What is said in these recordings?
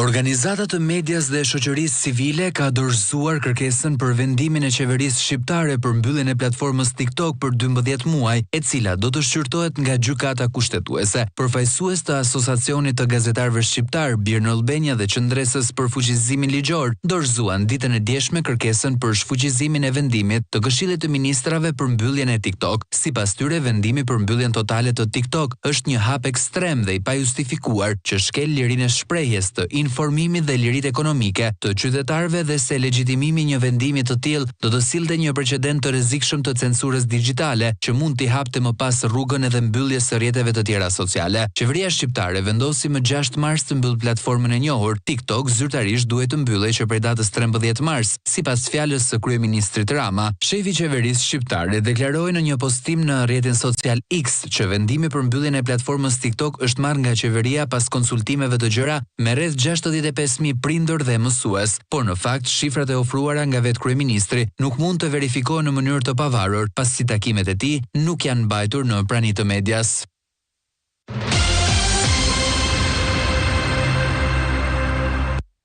Organizata të medias dhe shoqërisë civile ka dorëzuar kërkesën për vendimin e qeverisë shqiptare për mbylljen e platformës TikTok për 12 muaj, e cila do të shqyrtohet nga gjykata kushtetuese. Përfaqësues të Asociacionit të Gazetarëve Shqiptar, Birnë Allbenja dhe qendresës për fuqizimin ligjor, dorëzuan ditën e djeshme kërkesën për shfuqizimin e vendimit të Këshillit të Ministrave për mbylljen e TikTok. Sipas tyre, vendimi për mbylljen totale të TikTok është një hap ekstrem dhe i pajustifikuar që shkel lirinë e shprehjes të informimit dhe liritë ekonomike të qytetarëve dhe se legjitimimi një vendimi të tillë do të sillte një precedent të rrezikshëm të censurës digjitale që mund t'i hapte më pas rrugën edhe mbylljes së rrjeteve të tjera sociale. Qeveria shqiptare vendosi më 6 mars të mbyll platformën e njohur TikTok, zyrtarisht duhet të mbyllej që prej datës 13 mars, sipas fjalës së kryeministrit Rama. Shefi i qeverisë shqiptare deklaroi në një postim në rrjetin social X që vendimi për mbylljen e platformës TikTok është marrë nga qeveria pas konsultimeve të gjëra me rreth 65.000 prindër dhe mësues, por në fakt shifrat e ofruara nga vetë kryeministri nuk mund të verifikohen në mënyrë të pavarur, pasi takimet e tij nuk janë mbajtur në prani të medias.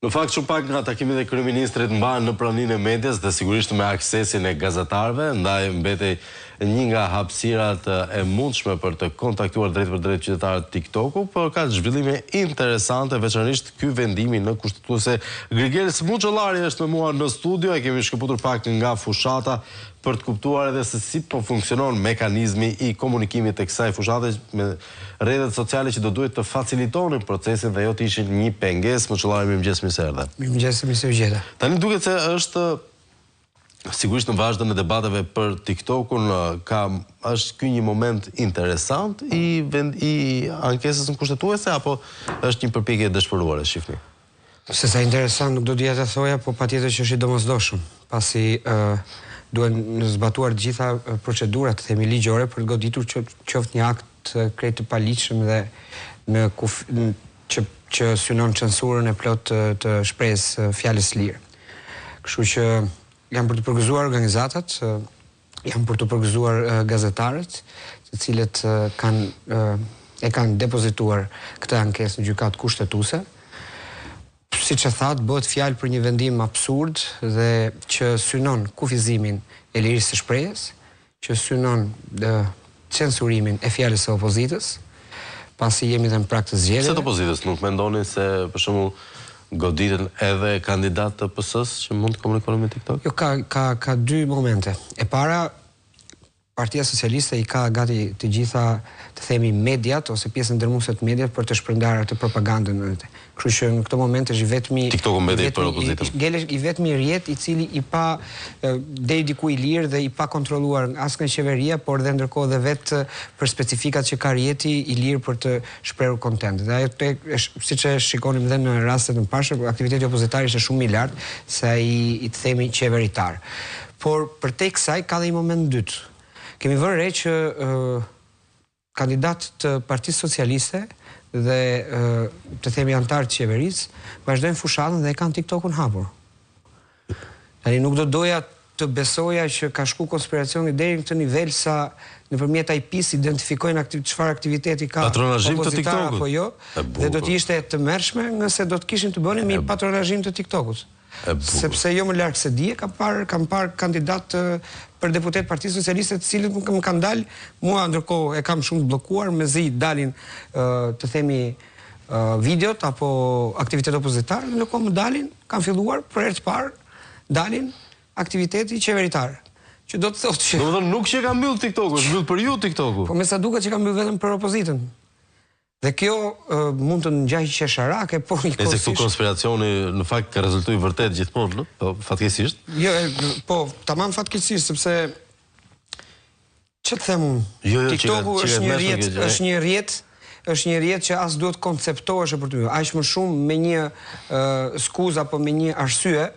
Në fakt, shumë pak nga takimet e kryeministrit mbahen në praninë e medias dhe sigurisht me aksesin e gazetarëve, ndaj mbetej një nga hapësirat e mundshme për të kontaktuar drejt për drejt qytetarët TikToku, por ka zhvillime interesante, veçanërisht ky vendimi në kushtetuese. Grigel Smuçollari është me mua në studio, e kemi shkëputur pak nga fushata për të kuptuar edhe se si po funksionon mekanizmi i komunikimit të kësaj fushate me rrjetet sociale që do duhet të facilitonin procesin dhe jo të ishin një pengesë. Smuçollari, mirëmëngjes, mirë se erdhe. Mirëmëngjes, mirë se u gjeta. Tani duket se është sigurisht në vazhdim e debateve për TikTokun, është ky një moment interesant i ankesës në kushtetuese, apo është një përpjekje dëshpëruare, shifni? Se sa interesant nuk do t'ja të thoja, po patjetër që është i domosdoshëm, pasi duhen zbatuar të gjitha procedurat, themi ligjore, për të goditur qoftë një akt krejt të paligjshëm dhe që synon censurën e plot të shprehjes fjalës lirë. Kështu që janë për të përgëzuar organizatat, janë për të përgëzuar gazetarët, të cilët kanë depozituar këtë ankesë në gjykatë kushtetuese. Siç e thatë, bëhet fjalë për një vendim absurd dhe që synon kufizimin e lirisë së shprehjes, që synon censurimin e fjalës së opozitës, pasi jemi dhe në prag të zgjedhjeve. Pse të opozitës nuk mendoni se për shembull goditen edhe kandidat të PS-s që mund të komunikojnë me TikTok? Jo, ka dy momente. E para, Partia Socialiste i ka gati të gjitha, të themi, mediat ose pjesën ndërmuese të mediat për të shpërndarë atë propagandën. Kështu që në këtë moment është vetëm TikToku mbeti për opozitën. I vetmi rrjet i cili i pa deri diku i lirë dhe i pa kontrolluar as nga qeveria, por dhe ndërkohë dhe vetë për specifikat që ka rrjeti i lirë për të shprehur kontent. Dhe ajo, siç e shikonim edhe në rastet në parshme, aktiviteti opozitar ishte shumë i lartë se ai të themi qeveritar. Por përtej kësaj ka dhe një moment dytë. Kemi vënë re që kandidat të Partisë Socialiste dhe të themi antarë të qeverisë vazhdojnë fushatën dhe e kanë TikTokun hapur. Tani nuk do doja të besoja që ka shku konspiracioni deri në këtë nivel sa nëpërmjet IP-s identifikojnë çfarë aktiviteti ka opozitar apo jo, dhe do të ishte të mërshme nëse do të kishin të bënin me patronazhim të TikTokut. Sepse jo më larg se dije, kam parë kandidat për deputet Partisë Socialiste të cilët më kanë dalë, mua ndërkohë e kam shumë të bllokuar, mezi dalin të themi videot apo aktivitet opozitar, ndërkohë më dalin, kanë filluar për herë të parë dalin aktiviteti qeveritar. Që do të thotë që domethënë nuk që ka mbyll TikToku, është mbyll për ju TikToku. Po me sa duket që ka mbyll vetëm për opozitën. Dhe kjo mund të ngjajë qesharake, por Nëse këtu konspiracioni në fakt ka rezultuar vërtet gjithmonë, no? Po fatkeqësisht? Jo, po tamam fatkeqësisht, sepse ç'të them unë? TikToku është një rrjet që as duhet konceptohesh për ty. Aq më shumë me një skuzë apo me një arsye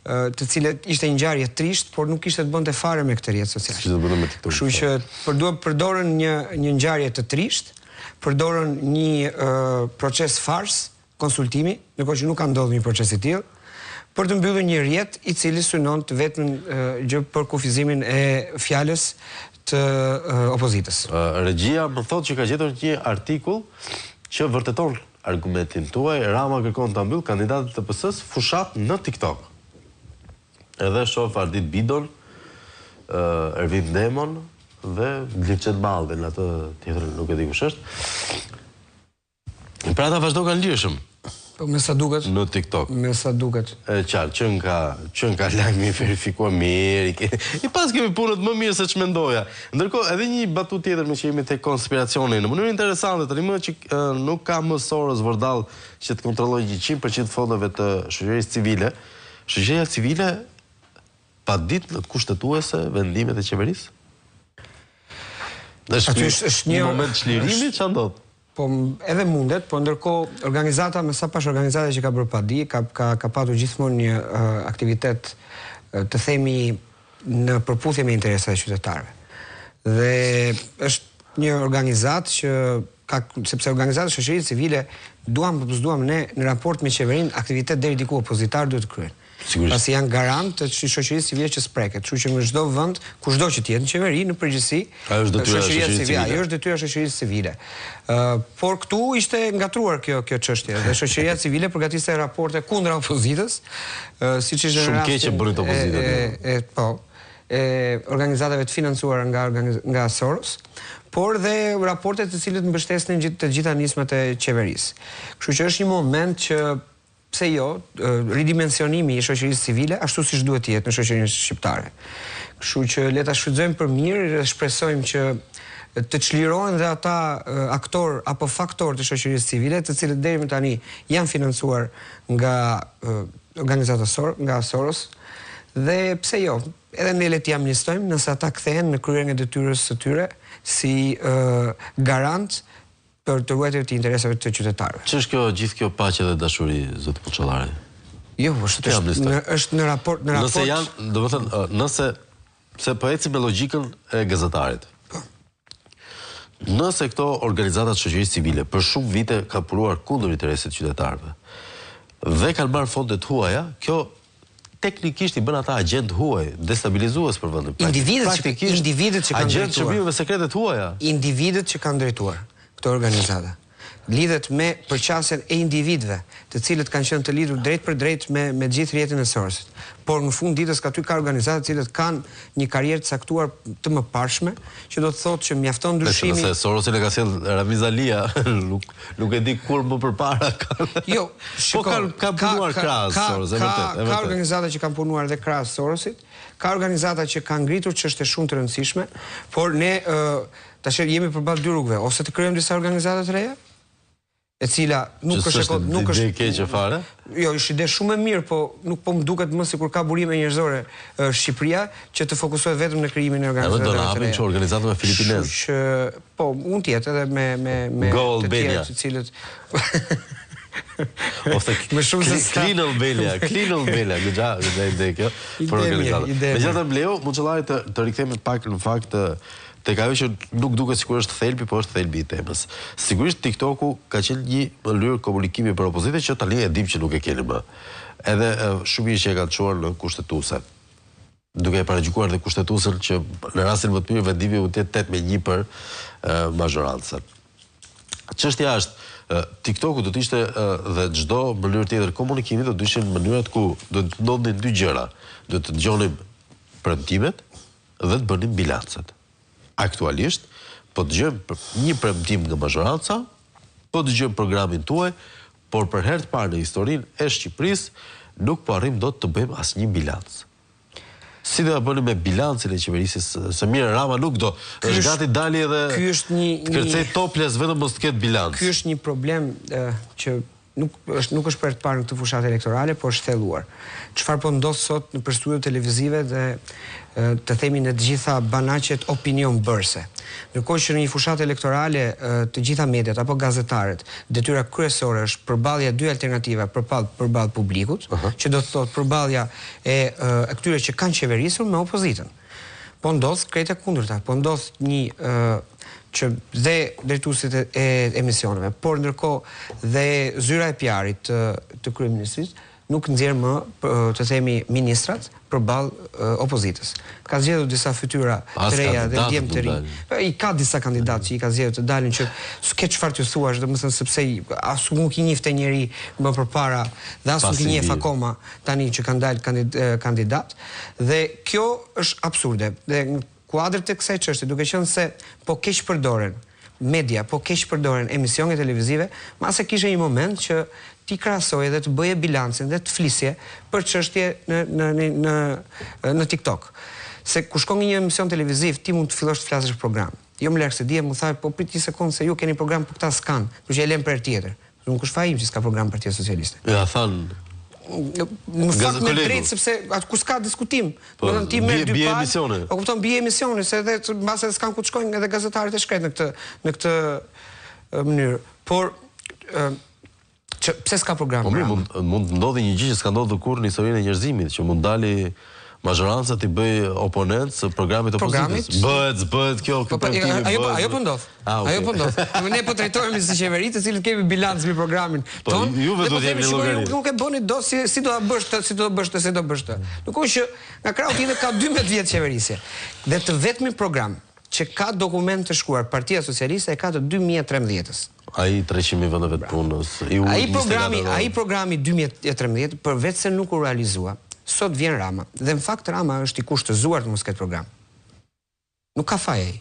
të cilët ishte një ngjarje trisht, por nuk ishte të bënte fare me këtë rrjet social. Si do bënë me TikTok? Kështu që përdorën një ngjarje të trisht, përdorën një proces fars, konsultimi, ndërkohë që nuk ka ndodhur një proces i tillë, për të mbyllur një rrjet i cili synon të vetëm gjë për kufizimin e fjalës të opozitës. Regjia më thotë që ka gjetur një artikull që vërteton argumentin tuaj, Rama kërkon të mbyll kandidatët të PS-s fushat në TikTok. Edhe shoh Ardit Bidon, Ervin Demon dhe Glicet Ballin, atë tjetër nuk e di kush është. Pra ata vazhdo kanë lirshëm. Po me sa duket? Në TikTok. Me sa duket. Qartë, që nga lajmi verifikuar mirë. I pas kemi punët më mirë se ç'mendoja. Ndërkohë, edhe një batut tjetër me që jemi te konspiracioni. Në mënyrë interesante, tani më që nuk ka më Soros vërdall që të kontrollojë 100% fondeve të shoqërisë civile. Shoqëria civile pa ditë kushtetuese vendimet e qeverisë? Është një moment çlirimi ç'a ndodh? Po edhe mundet, po ndërkohë organizata, me sa pash organizata që ka bërë padi, ka patur gjithmonë një aktivitet të themi në përputhje me interesat e qytetarëve. Dhe është një organizat që sepse organizatat e shoqërisë civile duam apo s'duam ne në raport me qeverinë aktivitet deri diku opozitar duhet të kryejnë. Pasi janë garant të shoqërisë civile që spreket. Kështu që në çdo vend, kushdo që të jetë në qeveri, në përgjithësi, shoqëria civile, ajo është detyra e shoqërisë civile. Por këtu ishte ngatruar kjo çështje dhe shoqëria civile përgatiste raporte kundra opozitës, siç ishte shumë keq që bënin opozita. Po, organizatave të financuara nga Soros, por dhe raporte të cilët mbështesnin të gjitha nismat e qeverisë. Kështu që është një moment që pse jo, ridimensionimi i shoqërisë civile ashtu siç duhet të jetë në shoqërinë shqiptare. Kështu që le ta shfrytëzojmë për mirë dhe shpresojmë që të çlirohen dhe ata aktor apo faktor të shoqërisë civile, të cilët deri më tani janë financuar nga organizata nga Soros, dhe pse jo, edhe ne le t'i amnistojmë nëse ata kthehen në kryerjen e detyrës së tyre si garant për të ruajtur të interesave të qytetarëve. Ç'është kjo gjithë kjo paqe dhe dashuri, zot Poçallari? Jo, është në raport. Nëse janë, domethënë, nëse pse po ecim me logjikën e gazetarit. Nëse këto organizata të shoqërisë civile për shumë vite kanë punuar kundër interesit të qytetarëve dhe kanë marrë fondet huaja, kjo teknikisht i bën ata agent huaj, destabilizues për vendin. Individët që kanë agent shërbimeve sekrete të huaja. Individët që kanë drejtuar këto organizata lidhet me përqasjen e individëve, të cilët kanë qenë të lidhur drejt për drejt me gjithë rrjetin e Sorosit. Por në fund ditës aty ka organizata të cilët kanë një karrierë të caktuar të mëparshme, që do të thotë që mjafton ndryshimi. Nëse Sorosi e ka sjell Ramiz Alia, nuk e di kur më përpara ka. Jo, po ka punuar krahas Soros, e vërtet. Ka organizata që kanë punuar dhe krahas Sorosit, ka organizata që kanë ngritur çështje shumë të rëndësishme, por ne tash jemi përballë dy rrugëve, ose të krijojmë disa organizata të reja, e cila nuk është ide e keqe fare. Jo, është ide shumë e mirë, po nuk po më duket më sikur ka burime njerëzore Shqipëria që të fokusohet vetëm në krijimin e organizatave të reja. Do na hapin organizata me filipinez. Që po, mund të jetë edhe me Go Albania, të cilët ose Clean Albania, gjaja ide kjo për organizatë. Megjithatë Bleu, Poçallari të rikthehemi pak në fakt tek ajo që nuk duket sikur është thelbi, po është thelbi i temës. Sigurisht TikToku ka qenë një mënyrë komunikimi për opozitën që tani e dim që nuk e keni më. Edhe shumë që e kanë çuar në kushtetuese. Duke e paragjykuar dhe kushtetuesen që në rastin më të mirë vendimi mund të jetë 8-1 për mazhorancën. Çështja është TikToku do të ishte dhe çdo mënyrë tjetër komunikimi do të ishin mënyrat ku do të ndodhin dy gjëra. Do të dëgjonim premtimet dhe të bënim bilancet. Aktualisht, po dëgjojmë një premtim nga mazhoranca, po dëgjojmë programin tuaj, por për herë të parë në historinë e Shqipërisë nuk po arrim dot të bëjmë asnjë bilanc. Si do ta bëni me bilancin e qeverisë së mirë Rama nuk do. Është gati dali edhe kërcej toples vetëm mos të ketë bilanc. Ky është një problem që nuk është për të parë në këtë fushatë elektorale, por është thelluar. Çfarë po ndodh sot në studiot televizive dhe të themi në të gjitha banaqet opinion bërse. Ndërkohë që në një fushatë elektorale të gjitha mediat apo gazetarët, detyra kryesore është përballja dy alternativa përballë publikut, që do të thotë përballja e këtyre që kanë qeverisur me opozitën. Po ndodh krejt e kundërta, po ndodh një që dhe drejtuesit e emisioneve, por ndërkohë dhe zyra e PR-it të kryeministrisë nuk nxjerr më, të themi, ministrat përballë opozitës. Ka zgjedhur disa fytyra të reja dhe djem të rinj. I ka disa kandidatë që i ka zgjedhur të dalin që s'ke çfarë t'ju thuash, domethënë sepse as nuk i njihte njëri më përpara dhe as nuk i njeh akoma tani që kanë dalë kandidat dhe kjo është absurde. Dhe në kuadër të kësaj çështje, duke qenë se po keq përdoren media, po keq përdoren emisione televizive, mase kishe një moment që ti krahasoje dhe të bëje bilancin dhe të flisje për çështje në TikTok. Se kur shkon një emision televiziv, ti mund të fillosh të flasësh program. Jo më lërë se dje, më thaj, po prit një sekundë se ju keni program për këta s'kan, për që e lem për tjetër. Nuk është fajim që s'ka program për tjetër socialiste. Ja, thanë... Në fakt me drejtë, sepse atë ku s'ka diskutim. Ti merr dy palë, o kupton, bie emisione, se edhe mbase s'kan ku të shkojnë edhe gazetarët e shkret në këtë mënyrë. Por pse s'ka program? Mund të ndodhi një gjë që s'ka ndodhur kurrë në historinë e njerëzimit, që mund dali mazhoranca të bëj oponent së programit opozitës. Bëhet kjo premtimi. Ajo po ndodh. Ajo po ndodh. Ne po trajtohemi si qeveri, të cilët kemi bilanc mbi programin ton. Juve duhet jemi llogarit. Nuk e bëni dot si do ta bësh të, si do të bësh të, se do bësh të. Nuk është që nga krau tjetër ka 12 vjet qeverisje. Dhe të vetmi program që ka dokument të shkruar Partia Socialiste e ka të 2013-s. Ai 300.000 vendeve të punës. Ai programi 2013 përveç se nuk u realizua. Sot vjen Rama, dhe në fakt Rama është i kushtëzuar të mos ketë program. Nuk ka faj ai.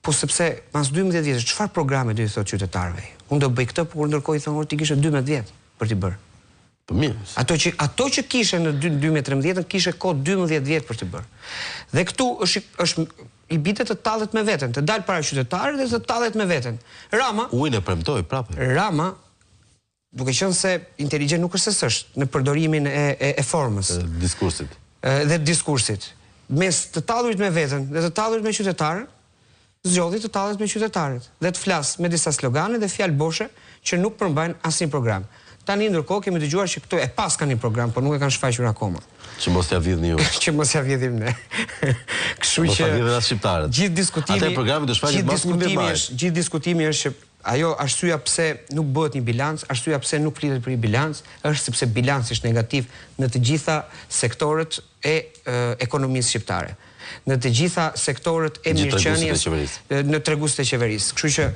Po sepse pas 12 vjetësh, çfarë programe do i thotë qytetarëve? Unë do bëj këtë, por ndërkohë i thonë ti kishe 12 vjet për t'i bërë. Po mirë. Ato që kishe në 2013 kishe kohë 12 vjet për t'i bërë. Dhe këtu është i bitet të tallet me veten, të dalë para qytetarëve dhe të tallet me veten. Rama Unë e premtoj prapë. Rama, duke qenë se inteligjent nuk është se s'është në përdorimin e formës. Diskursit. Dhe diskursit. Mes të tallurit me veten dhe të tallurit me qytetarën, zgjodhi të tallet me qytetarët dhe të flas me disa slogane dhe fjalë boshe që nuk përmbajnë asnjë program. Tani ndërkohë kemi dëgjuar që këto e pas kanë një program, por nuk e kanë shfaqur akoma. Që mos ja vjedhni ju. Që mos ja vjedhim ne. Kështu që gjithë diskutimi është që ajo arsyeja pse nuk bëhet një bilanc, arsyeja pse nuk flitet për një bilanc, është sepse bilanci është negativ në të gjitha sektorët e ekonomisë shqiptare. Në të gjitha sektorët e mirëqenies në treguesit e qeverisë. Kështu që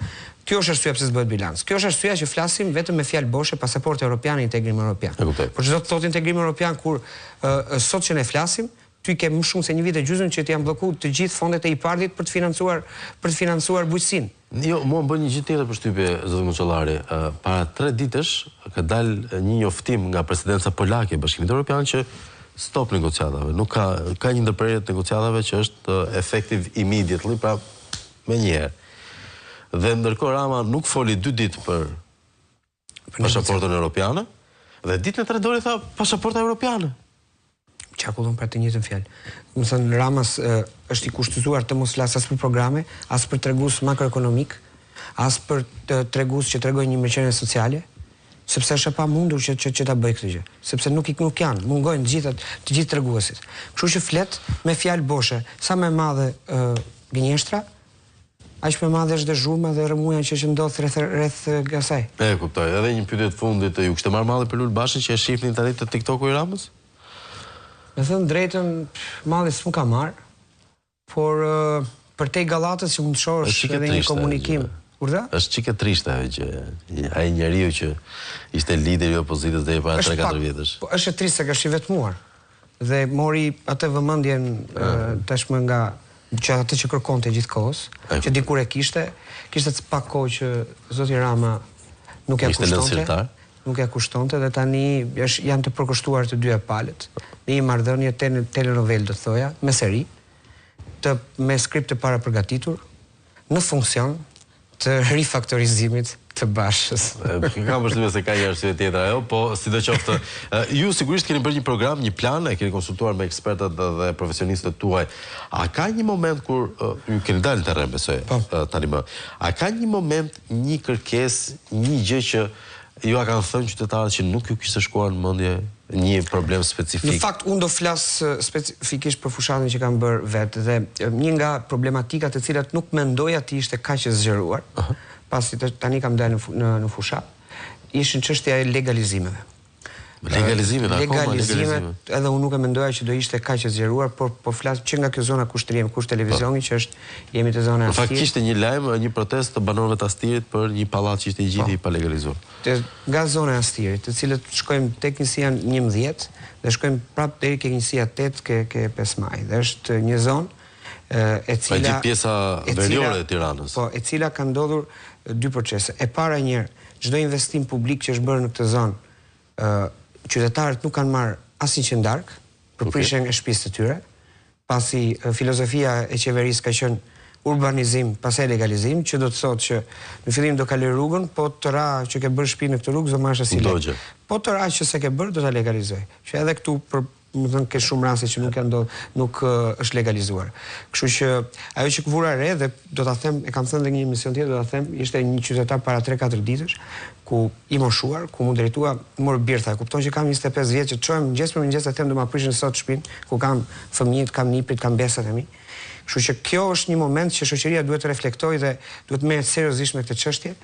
kjo është arsyeja pse s'bëhet bilanc. Kjo është arsyeja që flasim vetëm me fjalë boshe pasaporti evropian e integrim evropian. Por çdo të thotë integrim evropian kur sot që ne flasim, ty ke më shumë se një vit e gjysmë që të janë bllokuar të gjithë fondet e IPARD-it për të financuar bujqësinë. Jo, mua më bën një gjë tjetër përshtypje, zoti Moçollari. Para 3 ditësh ka dalë një njoftim nga presidenca polake e Bashkimit Evropian që stop negociatave. Nuk ka një ndërprerje të negociatave që është effective immediately, pra me njëherë. Dhe ndërkohë Rama nuk foli 2 ditë për pasaportën europiane, dhe ditën e tretë doli tha pasaporta europiane. Çakullon për të njëjtën fjalë. Do të thënë Ramas është i kushtëzuar të mos flas as për programe, as për tregues makroekonomik, as për tregues që tregojnë një mirëqenie sociale, sepse është e pamundur që ta bëj këtë gjë, sepse nuk janë, mungojnë të gjithë treguesit. Kështu që flet me fjalë boshe, sa më e madhe gënjeshtra, aq më madhe është dhe zhurma dhe rrëmuja që ndodh rreth asaj. E kuptoj. Edhe një pyetje të fundit, ju kishte marrë malli për Lul Bashin që e shihni tani te TikToku i Ramës? Me thënë drejtën, malli s'mu ka marrë, por për te Gallatës që mund të shohësh edhe një komunikim. Urdhë? Është çike trishte ajo që ai njeriu që ishte lideri i opozitës deri para 3-4 vjetësh. Po është e trishtë se ka shi vetmuar. Dhe mori atë vëmendjen tashmë nga që atë që kërkonte gjithkohës, që dikur e kishte pak kohë që zoti Rama nuk ja kushtonte dhe tani janë të përkushtuar të dyja palët. Në një marrëdhënie telenovel do thoja, me seri, me skript të para përgatitur, në funksion të rifaktorizimit të Bashës. Kam përshtypjen se ka një arsye tjetër ajo, po sidoqoftë, ju sigurisht keni bërë një program, një plan, e keni konsultuar me ekspertët dhe profesionistët tuaj. A ka një moment kur ju keni dalë në terren, besoj, tani më. A ka një moment, një kërkesë, një gjë që ju a kanë thënë qytetarët që nuk ju kishte shkuar në mendje një problem specifik? Në fakt, unë do flas specifikisht për fushatën që kam bërë vetë dhe një nga problematikat të cilat nuk mendoja ti ishte kaq e zgjeruar, pasi tani kam dalë në fushat, ishin çështja e legalizimeve. Legalizimet, edhe unë nuk e mendoja që do ishte kaq e zgjeruar, por po flas që nga kjo zona kushtrim, kusht televizioni që jemi te zona e Astirit. Në fakt kishte një lajm, një protestë të banorëve të Astirit për një pallat që ishte i gjithë i pa legalizuar. Nga zona e Astirit, të cilët shkojmë tek njësia 11 dhe shkojmë prapë deri ke njësia 8 ke 5 maj. Dhe është një zonë e cila gjithë pjesa veriore e Tiranës. Po, e cila ka ndodhur dy procese. E para njëherë, çdo investim publik që është bërë në këtë zonë, qytetarët nuk kanë marrë asnjë që ndark për prishjen e shtëpisë të tyre, pasi filozofia e qeverisë ka qenë urbanizim, pastaj legalizim, që do të thotë që në fillim do kaloj rrugën, po të ra që ke bërë shtëpi në këtë rrugë do marrësh asnjë lek. Po të ra që se ke bërë do ta legalizoj. Që edhe këtu më thënë ke shumë raste që nuk është legalizuar. Kështu që ajo që vura re dhe do ta them, e kam thënë edhe në një emision tjetër, do ta them, ishte një qytetar para 3-4 ditësh ku i moshuar, ku mu drejtua, mor birtha, kupton që kam 25 vjet që çojmë mëngjes për mëngjes të them do ma prishin sot shtëpinë, ku kam fëmijët, kam niprit, kam besat e mi. Kështu që kjo është një moment që shoqëria duhet të reflektojë dhe duhet merret seriozisht me këtë çështje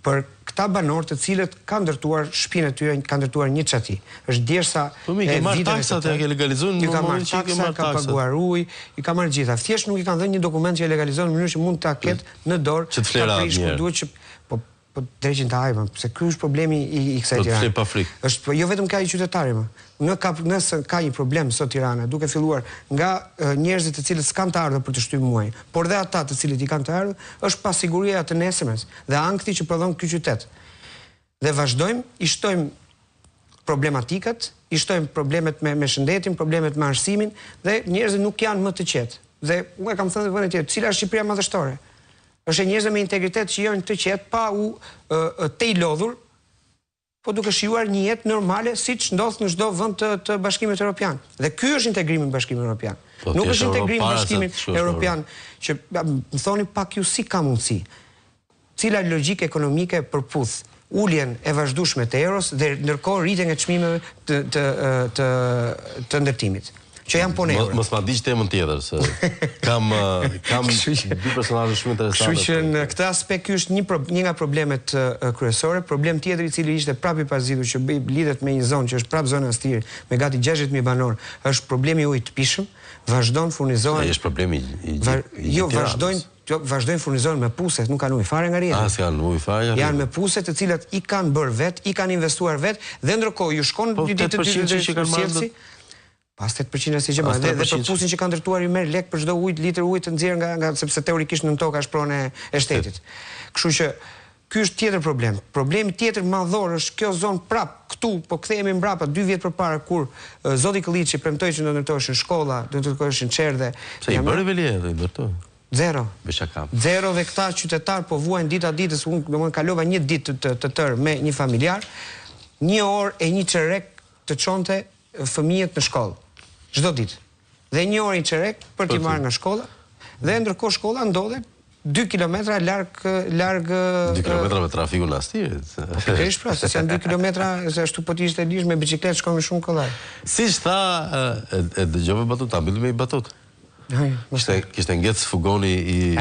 për këta banorë të cilët kanë ndërtuar shtëpinë e tyre, kanë ndërtuar një çati. Është derisa e marr taksat e ke legalizuar në momentin që ke marr taksat, ka paguar ujë, i ka marrë gjitha. Thjesht nuk i kanë dhënë një dokument që e legalizon në mënyrë që mund ta ketë në dorë. Që të flera duhet që po drejtin të hajmë, se ky është problemi i kësaj Tirane. Është jo vetëm ka i qytetari më. Nëse ka një problem sot Tirana, duke filluar nga njerëzit të cilët s'kan të ardhur për të shtypur muaj, por dhe ata të cilët i kanë të ardhur, është pasiguria të nesërmes dhe ankthi që prodhon ky qytet. Dhe vazhdojmë, i shtojmë problematikat, i shtojmë problemet me shëndetin, problemet me arsimin dhe njerëzit nuk janë më të qetë. Dhe unë kam thënë vënë tjetër, cila është Shqipëria madhështore? Është njerëz me integritet që janë të qetë pa u te i lodhur, po duke shijuar një jetë normale siç ndodh në çdo vend të Bashkimit Evropian. Dhe ky është integrimi në Bashkimin Evropian. Nuk është integrimi në Bashkimin Evropian që më thoni pak ju si ka mundësi. Cila logjikë ekonomike përputh uljen e vazhdueshme të euros dhe ndërkohë rritjen e çmimeve të ndërtimit. Që janë po euro. Mos ma diq temën tjetër, se kam dy personazhe shumë interesante. Kështu që në këtë aspekt ky është një nga problemet kryesore. Problem tjetër i cili ishte prapë i pazitur që lidhet me një zonë që është prapë zona e Astirit, me gati 60.000 banorë, është problemi i ujit të pishëm. Vazhdon furnizohen. Ai është problemi i jo, vazhdojnë furnizohen me puset, nuk kanë ujë fare nga rrjedhja. S'kanë ujë fare. Janë me puset të cilat i kanë bërë vet, i kanë investuar vet dhe ndërkohë ju shkon dy ditë që kanë marrë. Pas 8% si që dhe për pusin që kanë ndërtuar i merr lek për çdo litër ujë të nxjerrë nga sepse teorikisht nën tokë është pronë e shtetit. Kështu që ky është tjetër problem. Problemi tjetër madhor është kjo zonë prap këtu, po kthehemi mbrapa 2 vjet përpara kur zoti Kolliçi premtoi që do ndërtoheshin shkolla, do ndërtoheshin çerdhe. Se i bëri veli edhe i ndërtoi. Zero. Beshakam. Zero dhe këta qytetar po vuajnë dita ditës, unë domethënë kalova një ditë të tërë me një familjar, 1 orë e 1 çerek të çonte fëmijët në shkollë. Çdo ditë. Dhe 1 orë i çerek për t'i marrë nga shkolla, dhe ndërkohë shkolla ndodhet 2 kilometra larg 2 kilometra me trafikun në Astirit. Pikërisht pra, se janë 2 kilometra, se ashtu po të ishte lish me biçikletë shkojmë shumë kollaj. Siç tha, e dëgjova batuta, mbyllim me batut. Kishte ngec fugoni i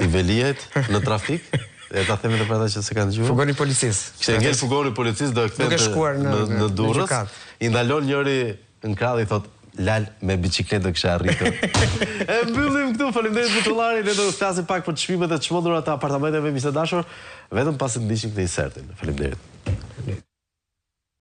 Velijet në trafik. E ta themi edhe për ata që se kanë dëgjuar. Fugoni policisë. Kishte ngec fugoni policisë do kthente në Durrës. I ndalon njëri në krah i thot Lal me biçikletë do kisha arritur. E mbyllim këtu, faleminderit Butullari, ne do të flasim pak për çmimet e çmendura të apartamenteve, miq të dashur, vetëm pasi të ndiqim këtë insertin. Faleminderit.